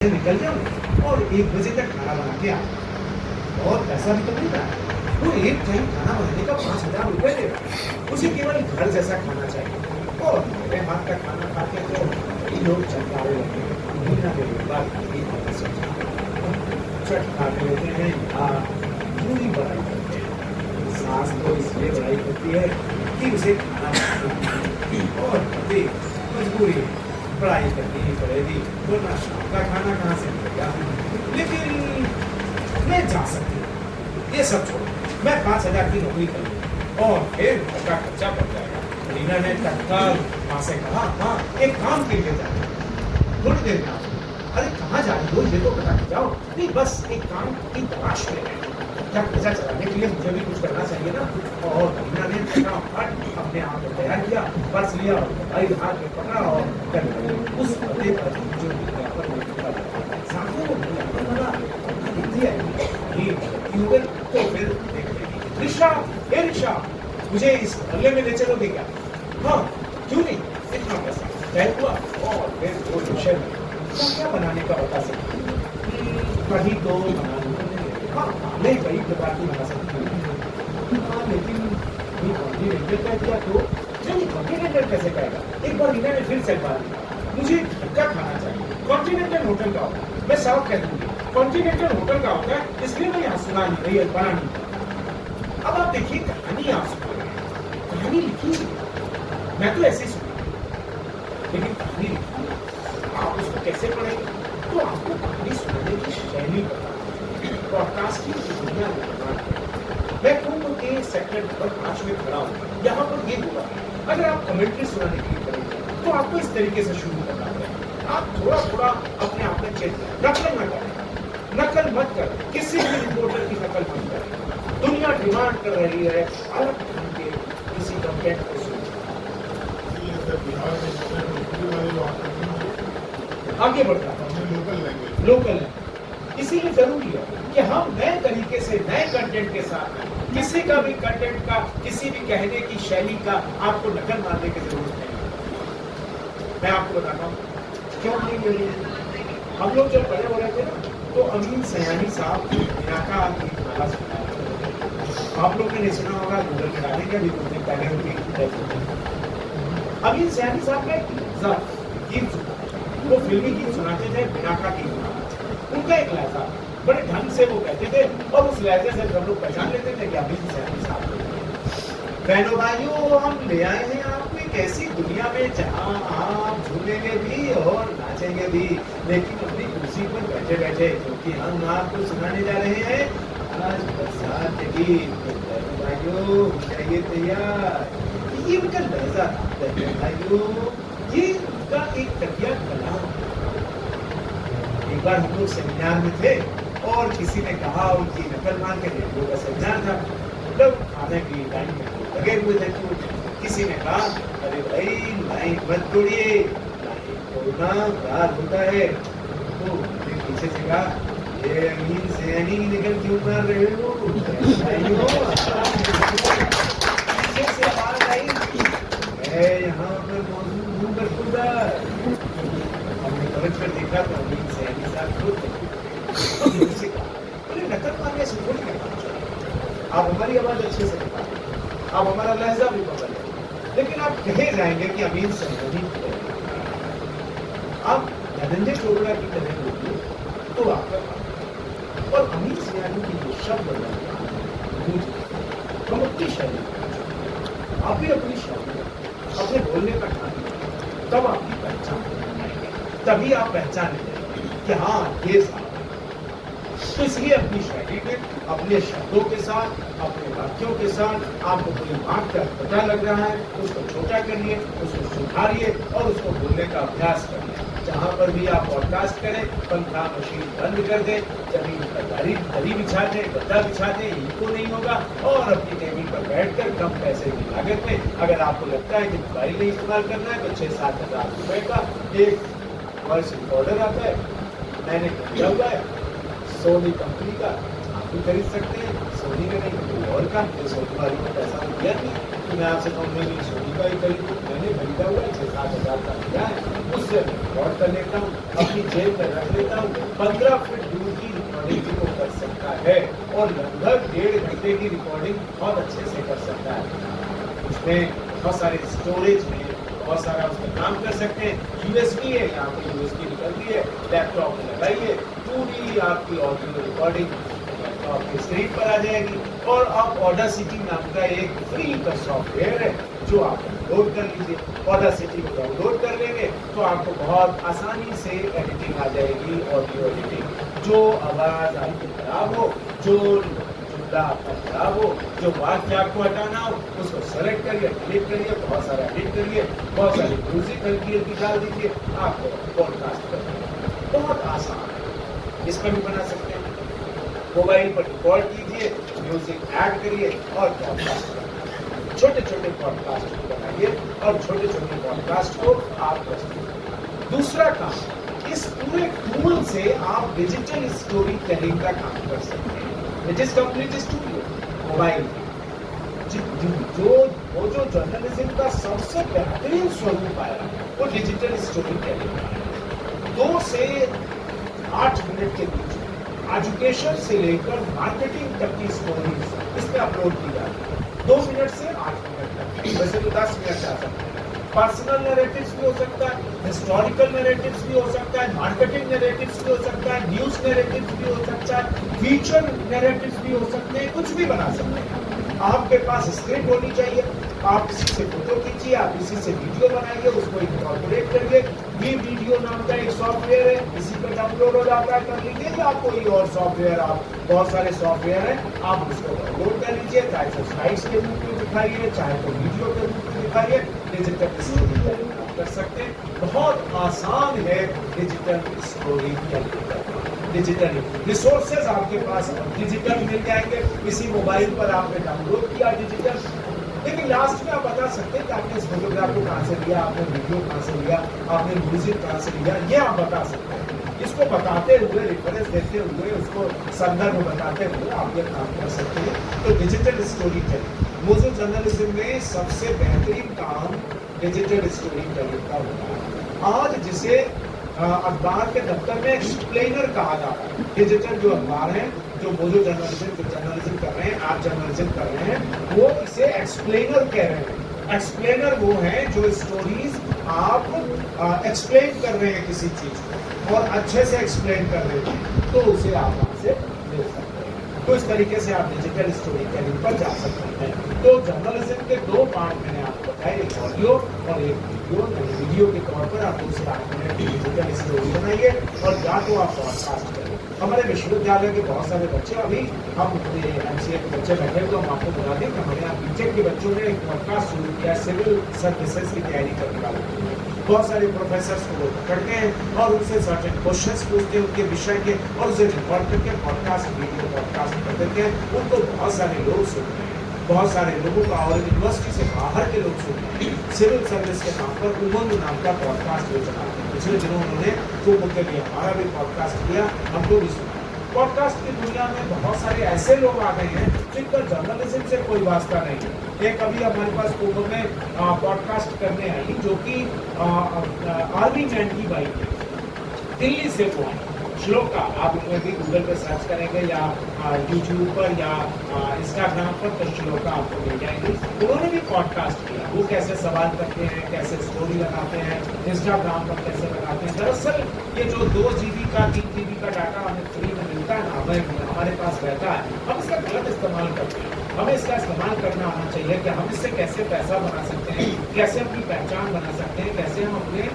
निकल जाऊं और 1 बजे तक खाना बना के आ और पैसा भी तो मिल रहा है। वो एक टाइम खाना बनाने का 5,000 रुपए दे रहा है। उसे केवल घर जैसा खाना चाहिए और मेरे हाथ का खाना खा के तो कई लोग चटकारे लगते हैं। महीना के बाद चट खा के लेते हैं या पूरी बड़ाई करते हैं। सास तो इसलिए बड़ाई करती है कि उसे खाना और पति मजबूरी पढ़ाई करनी ही पड़ेगी, वरना शाम का खाना कहाँ से मिलेगा। लेकिन मैं जा सकती हूँ, ये सब छोड़ो, मैं 5,000 की नौकरी कर लूँ और फिर घर का खर्चा बढ़ जाएगा। रीना ने तत्काल माँ से कहा, हाँ एक काम के लिए जाना, थोड़ी देर में आओ। अरे कहाँ जा रही हो, ये तो बता के जाओ। नहीं बस एक काम की तलाश में है, क्या खर्चा चलाने के लिए मुझे भी कुछ करना चाहिए ना। और रीना ने फटाफट अपने आप को तैयार किया, पर्स लिया और मोबाइल हाथ में पकड़ा और उस पते पर जो विज्ञापन में लिखा था सामने वो विज्ञापन वाला दिखती है ट्यूबवेल तो फिर देख लेगी। रिक्शा, ये रिक्शा मुझे इस मोहल्ले में ले चलोगे क्या? हाँ क्यों नहीं, इतना पैसा तय हुआ और फिर वो रिक्शे में क्या बनाने का बता सकती हूँ, कहीं तो बना हाँ मैं कई प्रकार की बना सकती हूँ। हाँ लेकिन कॉन्टिनेंटल का क्या तो नहीं, कॉन्टिनेंटल कैसे कहेगा? एक बार रीना ने फिर से बात की, मुझे घर खाना चाहिए, कॉन्टिनेंटल होटल का होगा। मैं साफ कह दूंगी कॉन्टिनेंटल होटल का होता है, इसलिए मैं यहाँ सुना नहीं रही, बना नहीं। अब आप देखिए कहानी आप सुन रहे हैं, कहानी लिखी मैं तो ऐसे सुनी, लेकिन कहानी लिखी आप उसको कैसे पढ़ेंगे? तो आपको कहानी सुनाने की शैली पता, ब्रॉडकास्टिंग की दुनिया में मैं कुंभ के सेक्टर नंबर 5 में खड़ा हूँ। यहाँ पर ये हुआ, अगर आप कमेंट्री सुनाने के लिए करेंगे तो आपको इस तरीके से शुरू करना पड़ेगा। आप थोड़ा थोड़ा अपने आप में चेंज करें, नकल न करें, नकल मत करें, किसी भी रिपोर्टर की नकल मत करें। दुनिया डिमांड कर रही है अलग ढंग के किसी कंटेंट को सुनने। आगे बढ़ता है लोकल इसीलिए जरूरी है कि हम नए तरीके से नए कंटेंट के साथ किसी का भी कंटेंट का किसी भी कहने की शैली का आपको नकल मारने की जरूरत नहीं। मैं आपको बताता हूँ क्यों नहीं मिली। हम लोग जब बड़े हो रहे थे ना तो अमीन सयानी साहब इलाका की नारा सुना, आप लोगों ने सुना होगा, गूगल में डालेंगे अभी कुछ दिन पहले उनकी अमीन सयानी साहब का गीत सुना, वो फिल्मी गीत सुनाते थे, बिनाका की उनका एक लहजा बड़े ढंग से वो कहते थे और उस लहजे से हम लोग पहचान लेते थे कि अमीन सयानी साहब। बहनों भाइयों, हम ले आए हैं आपको एक ऐसी दुनिया में जहां आप झूमेंगे भी और नाचेंगे भी, लेकिन अपनी कुर्सी पर बैठे बैठे, क्योंकि हम आपको सुनाने जा रहे हैं आज बरसात के गीत। बहनों भाइयों चाहिए तैयार, ये उनका लहजा था। बहनों भाइयों, ये उनका एक तकिया कलाम। एक बार हम लोग सेमिनार में थे और किसी ने कहा, उनकी नकल मार के रेडियो का सेमिनार था, मतलब खाने की टाइम में लगे हुए थे, तो किसी ने कहा, अरे भाई लाइन मत तोड़िए, लाइन तोड़ना अपराध होता है। तो पीछे से कहा, ये अमीन सयानी निकल क्यों मार रहे हो? पीछे से आवाज आई, मैं यहाँ पर मौजूद हूँ बरखुरदार। हमने पलट कर देखा तो अमीन सयानी साहब खुद नकल मारने से थोड़ी करना चाहिए। आप हमारी आवाज अच्छे से निकालें, आप हमारा लहजा भी पकड़ लें, लेकिन आप कहे जाएंगे कि अमीन सयानी आप धनंजय चोपड़ा की तरह बोलिए तो आपका और अमीन सयानी की जो शब्द हम अपनी शैली, आप भी अपनी शैली, अपने बोलने का ढंग, तब आपकी पहचान, तभी आप पहचान लेंगे कि हाँ ये साहब। तो इसलिए अपनी शैली में, अपने शब्दों के साथ, अपने वाक्यों के साथ आपको कोई बात का पता लग रहा है, उसको छोटा करिए, उसको सुधारिए और उसको बोलने का अभ्यास करिए। जहाँ पर भी आप पॉडकास्ट करें, पंखा मशीन बंद कर दें, जमीन पर दरी बिछा दें, गद्दा बिछा दें, इनको नहीं होगा। और अपनी टेबल पर बैठकर कम पैसे की लागत में, अगर आपको लगता है कि मोबाइल नहीं इस्तेमाल करना है तो 6-7 हज़ार रुपए का एक वॉइस रिकॉर्डर आता है, मैंने खरीदा हुआ है, सोनी कंपनी का, आप भी खरीद सकते हैं, सोनी का नहीं कोई और का। तो सोनी वाली को पैसा तो दिया नहीं, तो मैं आपसे कहूँगा नहीं सोनी का ही खरीदूँ। मैंने खरीदा हुआ है 6-7 हज़ार का लिया है, उससे रिकॉर्ड कर लेता हूँ, अपनी जेब में रख लेता हूँ। 15 फीट दूर की रिकॉर्डिंग भी वो कर सकता है और लगभग 1.5 घंटे की रिकॉर्डिंग बहुत अच्छे से कर सकता है। उसमें बहुत सारे स्टोरेज में बहुत सारा उसमें काम कर सकते हैं। यूएसबी है, यहाँ पे यूएसबी निकलती है, लैपटॉप में लगाइए, पूरी आपकी ऑडियो रिकॉर्डिंग लैपटॉप की स्क्रीन पर आ जाएगी। और आप ऑडासिटी नाम का एक फ्री का सॉफ्टवेयर है जो आप डाउनलोड कर लीजिए। ऑडासिटी को डाउनलोड कर लेंगे तो आपको बहुत आसानी से एडिटिंग आ जाएगी, ऑडियो एडिटिंग। जो आवाज़ आपकी खराब हो, जो आपका खराब हो, जो वाक्य आपको हटाना हो, उसको सेलेक्ट करिए, क्लिक करिए, बहुत सारा एडिट करिए, बहुत सारी म्यूजिक हल्की हल्की डाल दीजिए, आपको पॉडकास्ट करिए। बहुत आसान है, इसमें भी बना सकते हैं। मोबाइल पर रिकॉर्ड कीजिए, म्यूजिक ऐड करिए और पॉडकास्ट करिए। छोटे छोटे पॉडकास्ट को बनाइए और छोटे छोटे पॉडकास्ट को आप प्रस्तुत। दूसरा काम, इस पूरे टूल से आप डिजिटल स्टोरी टेलिंग का काम कर सकते हैं। It is complete studio mobile. जो जर्नलिज्म का सबसे बेहतरीन स्वरूप आया वो डिजिटल स्टोरी टेलिंग है। 2 से 8 मिनट के बीच एजुकेशन से लेकर मार्केटिंग तक की स्टोरीज इसमें अपलोड की जाती है। 2 मिनट से 8 मिनट तक, वैसे तो 10 मिनट जा सकते हैं। पर्सनल नैरेटिव्स भी हो सकता है, हिस्टोरिकल नैरेटिव्स भी हो सकता है, मार्केटिंग नैरेटिव्स भी हो सकता है, न्यूज नैरेटिव्स भी हो सकता है, फीचर नैरेटिव्स भी हो सकते हैं, कुछ भी बना सकते हैं। आपके पास स्क्रिप्ट होनी चाहिए, आप किसी से फोटो खींचिए, आप किसी से वीडियो बनाइए, उसको इनकॉर्पोरेट करिए। ये वीडियो नाम का एक सॉफ्टवेयर है, इसी पर डाउनलोड हो जाता है, कर लीजिए। या कोई और सॉफ्टवेयर, आप बहुत सारे सॉफ्टवेयर हैं, आप उसको डाउनलोड कर लीजिए, चाहे तो स्लाइड्स के रूप में दिखाइए, चाहे तो वीडियो के रूप में दिखाइए। डिजिटल स्टोरी टेलिंग आप कर सकते हैं, बहुत आसान है डिजिटल स्टोरी टेलिंग करना। डिजिटल रिसोर्सेज आपके पास डिजिटल मिल जाएंगे। इसी मोबाइल पर आपने डाउनलोड किया डिजिटल, लेकिन लास्ट में आप बता सकते हैं कि आपने इस फोटोग्राफ को कहाँ से लिया, आपने वीडियो कहाँ से लिया, आपने म्यूजिक कहाँ से लिया, ये आप बता सकते हैं। इसको बताते हुए, रेफरेंस देते हुए, उसको संदर्भ बताते हुए आप ये काम कर सकते हैं। तो digital story telling mojo journalism में सबसे बेहतरीन काम डिजिटल स्टोरी टेलिंग का होता है। आज जिसे अखबार के दफ्तर में एक्सप्लेनर कहा जाता है, डिजिटल जो अखबार है, जो मोजो जर्नलिज्म कर रहे हैं, आप जर्नलिज्म कर रहे हैं, वो इसे एक्सप्लेनर कह रहे हैं। एक्सप्लेनर वो है जो स्टोरीज आप एक्सप्लेन कर रहे हैं किसी चीज को और अच्छे से एक्सप्लेन कर रहे हैं, तो उसे आप वहां से ले सकते हैं। तो इस तरीके से आप डिजिटल स्टोरी टेलिंग पर जा सकते हैं। तो जर्नलिज्म के 2 पार्ट मैंने आपको बताए, एक ऑडियो और एक वीडियो। वीडियो के तौर पर आप 2 से 8 मिनट की डिजिटल स्टोरी बनाइए और या तो आप पॉडकास्ट करें। हमारे विश्वविद्यालय के बहुत सारे बच्चे, अभी हम MCA के बच्चे बैठे तो हम आपको बता दें कि हमारे यहाँ बीटेक के बच्चों ने एक पॉडकास्ट शुरू किया, सिविल सर्विसेज की तैयारी करने वाले। बहुत सारे प्रोफेसर्स को पढ़ते हैं और उनसे सर्टेन क्वेश्चंस पूछते हैं उनके विषय के, और उसे रिकॉर्ड करके पॉडकास्ट, वीडियो पॉडकास्ट कर देते हैं। उनको बहुत सारे लोग सुनते हैं, बहुत सारे लोगों का, और यूनिवर्सिटी से बाहर के लोग सुनते हैं। सिविल सर्विस के नाम पर उमंग नाम का पॉडकास्ट जो चलाते हैं, पिछले दिनों उन्होंने कुंभ के लिए हमारा भी पॉडकास्ट किया, हमको भी सुना। पॉडकास्ट की दुनिया में बहुत सारे ऐसे लोग आ गए हैं जिनका जर्नलिज्म से कोई वास्ता नहीं है। एक अभी हमारे पास कुंभ में पॉडकास्ट करने आई, जो कि आर्मी मैन की वाइफ है, दिल्ली से वो आई, श्लोका। आप उन्हें भी गूगल पर सर्च करेंगे या यूट्यूब पर या इंस्टाग्राम पर, तो श्लोका आपको मिल जाएगी। उन्होंने भी पॉडकास्ट किया, वो कैसे सवाल करते हैं, कैसे स्टोरी लगाते हैं, इंस्टाग्राम पर कैसे लगाते हैं। दरअसल ये जो 2 GB का 3 GB का डाटा हमें फ्री में मिलता है ना, हमारे पास रहता है, हम इसका गलत इस्तेमाल करते हैं। हमें इसका इस्तेमाल करना आना चाहिए कि हम इससे कैसे पैसा बना सकते हैं, कैसे अपनी पहचान बना सकते हैं, कैसे हम अपने